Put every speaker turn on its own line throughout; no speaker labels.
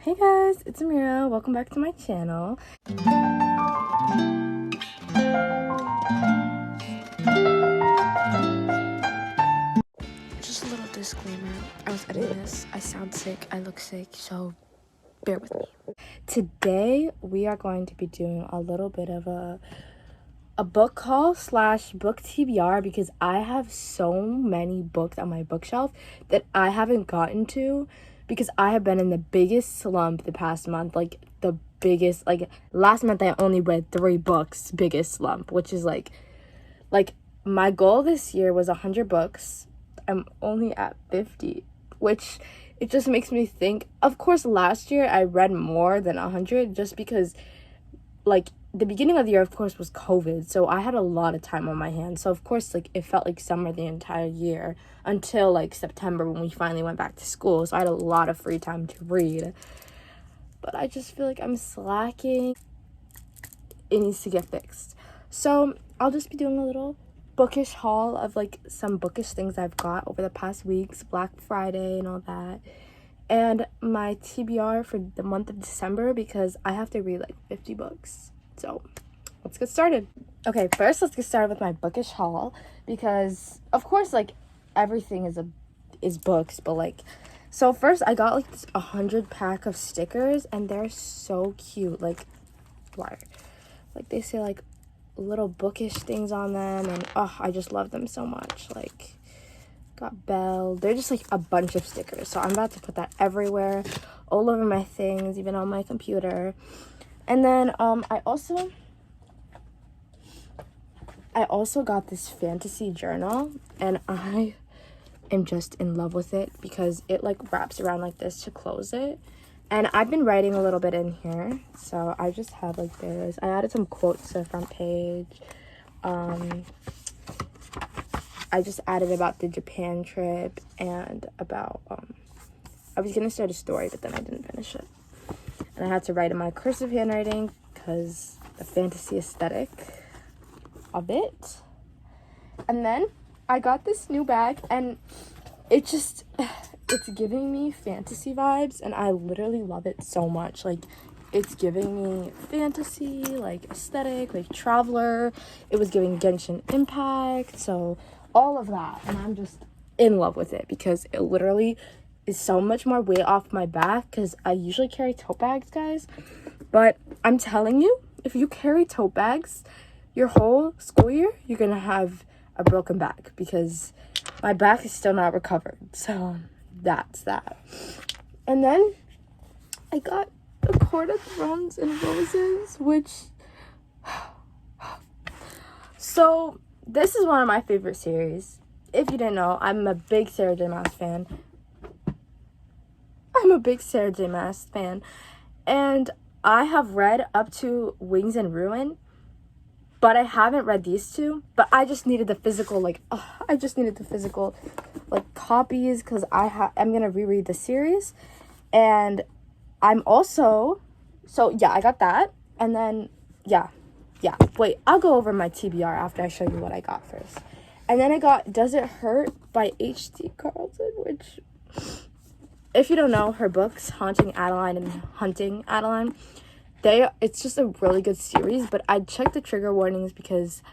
Hey guys, it's Amira. Welcome back to my channel. Just a little disclaimer. I was editing this. I sound sick. I look sick. So bear with me. Today we are going to be doing a little bit of a book haul / book TBR because I have so many books on my bookshelf that I haven't gotten to because I have been in the biggest slump the past month. Like the biggest, like last month I only read 3 books, biggest slump, which is like my goal this year was 100 books. I'm only at 50, which it just makes me think, of course last year I read more than 100 just because like the beginning of the year, of course, was COVID, so I had a lot of time on my hands. So of course, like it felt like summer the entire year until like September when we finally went back to school. So I had a lot of free time to read, but I just feel like I'm slacking. It needs to get fixed. So I'll just be doing a little bookish haul of like some bookish things I've got over the past weeks, Black Friday and all that, and my TBR for the month of December because I have to read like 50 books. So let's get started. Okay, first let's get started with my bookish haul because of course like everything is books, but like, so first I got like this 100 pack of stickers and they're so cute. Like why, like they say like little bookish things on them, and I just love them so much. Like got Belle, they're just like a bunch of stickers, so I'm about to put that everywhere, all over my things, even on my computer. And then I also got this fantasy journal, and I am just in love with it because it like wraps around like this to close it. And I've been writing a little bit in here, so I just have like this. I added some quotes to the front page. I just added about the Japan trip and about I was gonna start a story, but then I didn't finish it. And I had to write in my cursive handwriting because the fantasy aesthetic of it. And then I got this new bag, and it's giving me fantasy vibes, and I literally love it so much. Like it's giving me fantasy, like aesthetic, like traveler. It was giving Genshin Impact, so all of that, and I'm just in love with it because it literally is so much more weight off my back because I usually carry tote bags, guys. But I'm telling you, if you carry tote bags your whole school year, you're gonna have a broken back because my back is still not recovered. So that's that. And then I got A Court of Thorns and Roses, which so this is one of my favorite series. If you didn't know, I'm a big Sarah J. Maas fan. And I have read up to Wings and Ruin, but I haven't read these two. But I just needed the physical, like copies because I'm gonna reread the series, and I'm also, so yeah, I got that, and then yeah. Wait, I'll go over my TBR after I show you what I got first. And then I got Does It Hurt by H.D. Carlton, which, if you don't know, her books, Haunting Adeline and Hunting Adeline, it's just a really good series, but I checked the trigger warnings because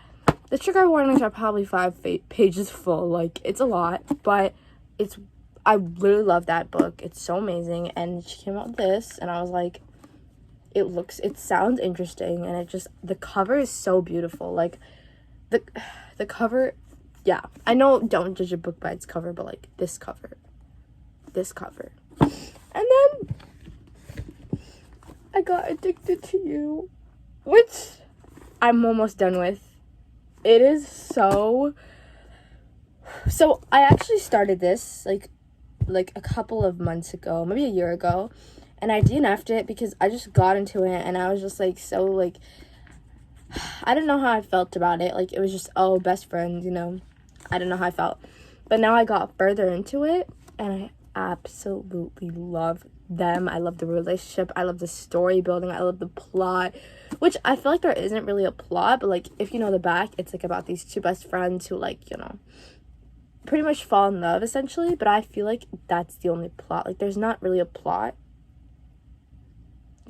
the trigger warnings are probably 5 pages full. Like, it's a lot, but I really love that book. It's so amazing. And she came out with this, and I was like, it sounds interesting, and the cover is so beautiful. Like, the cover, yeah. I know don't judge a book by its cover, but like this cover. And then I got Addicted to You, which I'm almost done with. It is so I actually started this like a couple of months ago, maybe a year ago, and I DNF'd it because I just got into it and I was just like so like I didn't know how I felt about it. Like it was just, oh, best friends, you know. I didn't know how I felt. But now I got further into it and I absolutely love them. I love the relationship. I love the story building. I love the plot, which I feel like there isn't really a plot, but like if you know the back, it's like about these 2 best friends who like, you know, pretty much fall in love essentially. But I feel like that's the only plot. Like there's not really a plot.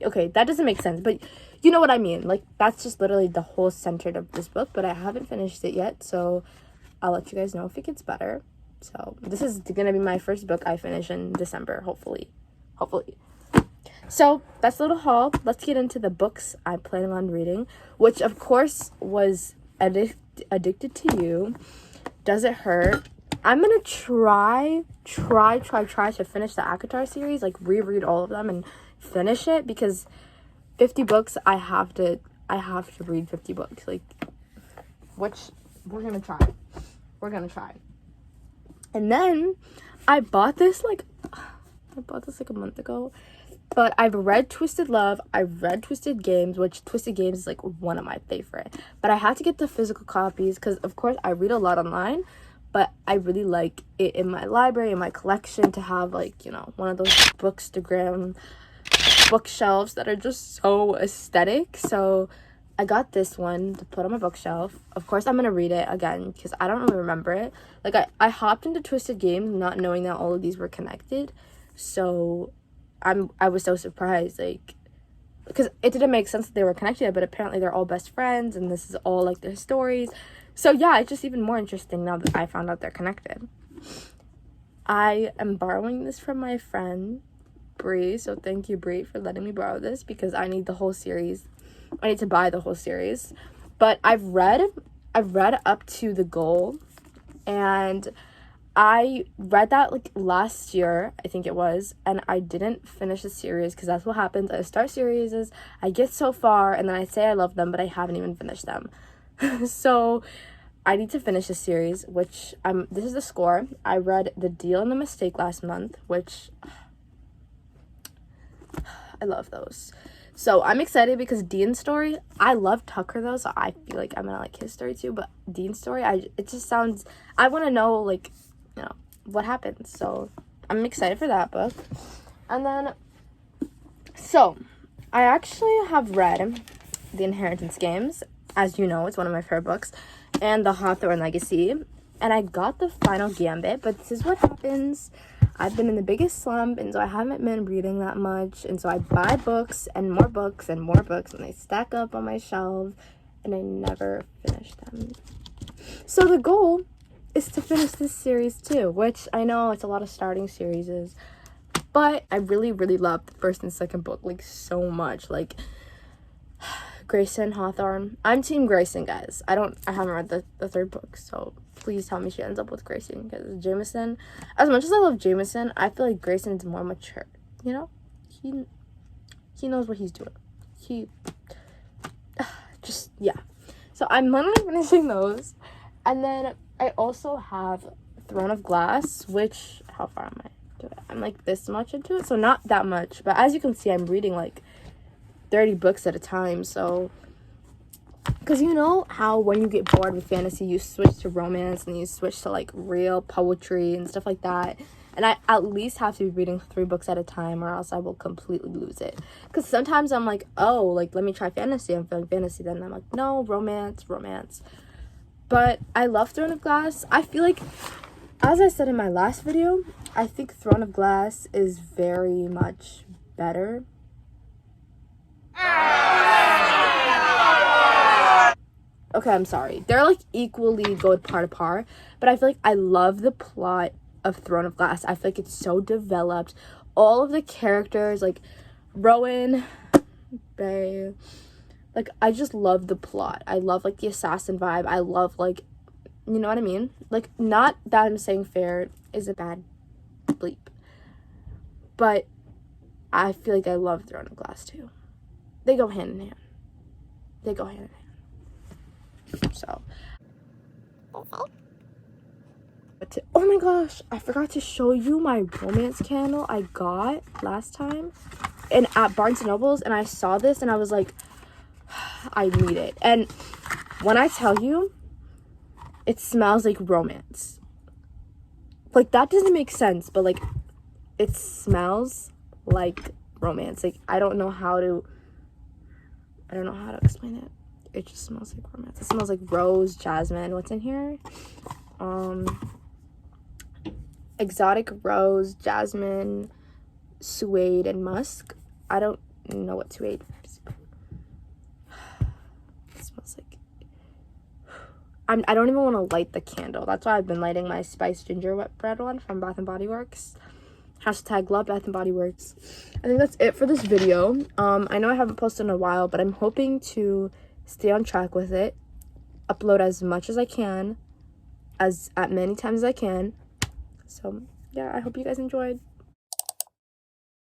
okay, that doesn't make sense, but you know what I mean. Like, that's just literally the whole center of this book, but I haven't finished it yet, so I'll let you guys know if it gets better. So this is gonna be my first book I finish in December, hopefully. So that's a little haul. Let's get into the books I'm planning on reading, which of course was Addicted to You, Does It Hurt. I'm gonna try to finish the Akatar series, like reread all of them and finish it, because 50 books, I have to read 50 books, like, which we're gonna try. And then I bought this like a month ago, but I've read Twisted Love, I've read Twisted Games, which Twisted Games is like one of my favorite, but I had to get the physical copies because of course I read a lot online, but I really like it in my library, in my collection, to have, like, you know, one of those bookstagram bookshelves that are just so aesthetic. So I got this one to put on my bookshelf. Of course I'm gonna read it again because I don't really remember it. Like, I hopped into Twisted Games not knowing that all of these were connected, so I was so surprised, like, because it didn't make sense that they were connected, but apparently they're all best friends and this is all like their stories. So yeah, it's just even more interesting now that I found out they're connected. I am borrowing this from my friend Bree, so thank you, Bree, for letting me borrow this, because I need the whole series. I need to buy the whole series. But I've read up to The Goal, and I read that like last year, I think it was, and I didn't finish the series because that's what happens. I start series, I get so far, and then I say I love them, but I haven't even finished them. So I need to finish the series, which this is the score. I read The Deal and the Mistake last month, which I love those. So I'm excited because Dean's story, I love Tucker though, so I feel like I'm gonna like his story too, but Dean's story, it just sounds, I want to know, like, you know, what happens. So I'm excited for that book. And then, so I actually have read The Inheritance Games. As you know, it's one of my favorite books, and The Hawthorne Legacy, and I got the final Gambit, but this is what happens. I've been in the biggest slump, and so I haven't been reading that much, and so I buy books and more books and more books, and they stack up on my shelf, and I never finish them. So the goal is to finish this series too, which I know it's a lot of starting series, but I really, really love the first and second book, like, so much. Like, Grayson, Hawthorne. I'm team Grayson, guys. I haven't read the third book, so please tell me she ends up with Grayson, because Jameson, as much as I love Jameson, I feel like Grayson's more mature, you know? He knows what he's doing. Just, yeah. So I'm literally finishing those. And then I also have Throne of Glass, which, how far am I to it? I'm like this much into it, so not that much, but as you can see, I'm reading like 30 books at a time. So, because you know how when you get bored with fantasy, you switch to romance and you switch to like real poetry and stuff like that, and I at least have to be reading 3 books at a time, or else I will completely lose it. Because sometimes I'm like, oh, like, let me try fantasy, I'm feeling fantasy, then I'm like, no, romance. But I love Throne of Glass. I feel like, as I said in my last video, I think Throne of Glass is very much better. Okay, I'm sorry. They're like equally good par to par, but I feel like I love the plot of Throne of Glass. I feel like it's so developed. All of the characters, like Rowan, Bay, like, I just love the plot. I love like the assassin vibe. I love, like, you know what I mean? Like, not that I'm saying fair is a bad bleep, but I feel like I love Throne of Glass too. They go hand in hand. So, oh my gosh, I forgot to show you my romance candle I got last time at Barnes & Noble's, and I saw this and I was like, I need it. And when I tell you, it smells like romance. Like, that doesn't make sense, but like, it smells like romance. Like, I don't know how to explain it. It just smells like romance. It smells like rose, jasmine. What's in here? Exotic rose, jasmine, suede, and musk. I don't know what to eat. It smells like... I don't even want to light the candle. That's why I've been lighting my spiced gingerbread one from Bath & Body Works. Hashtag love Bath & Body Works. I think that's it for this video. I know I haven't posted in a while, but I'm hoping to stay on track with it. Upload as much as I can, as many times as I can. So yeah, I hope you guys enjoyed.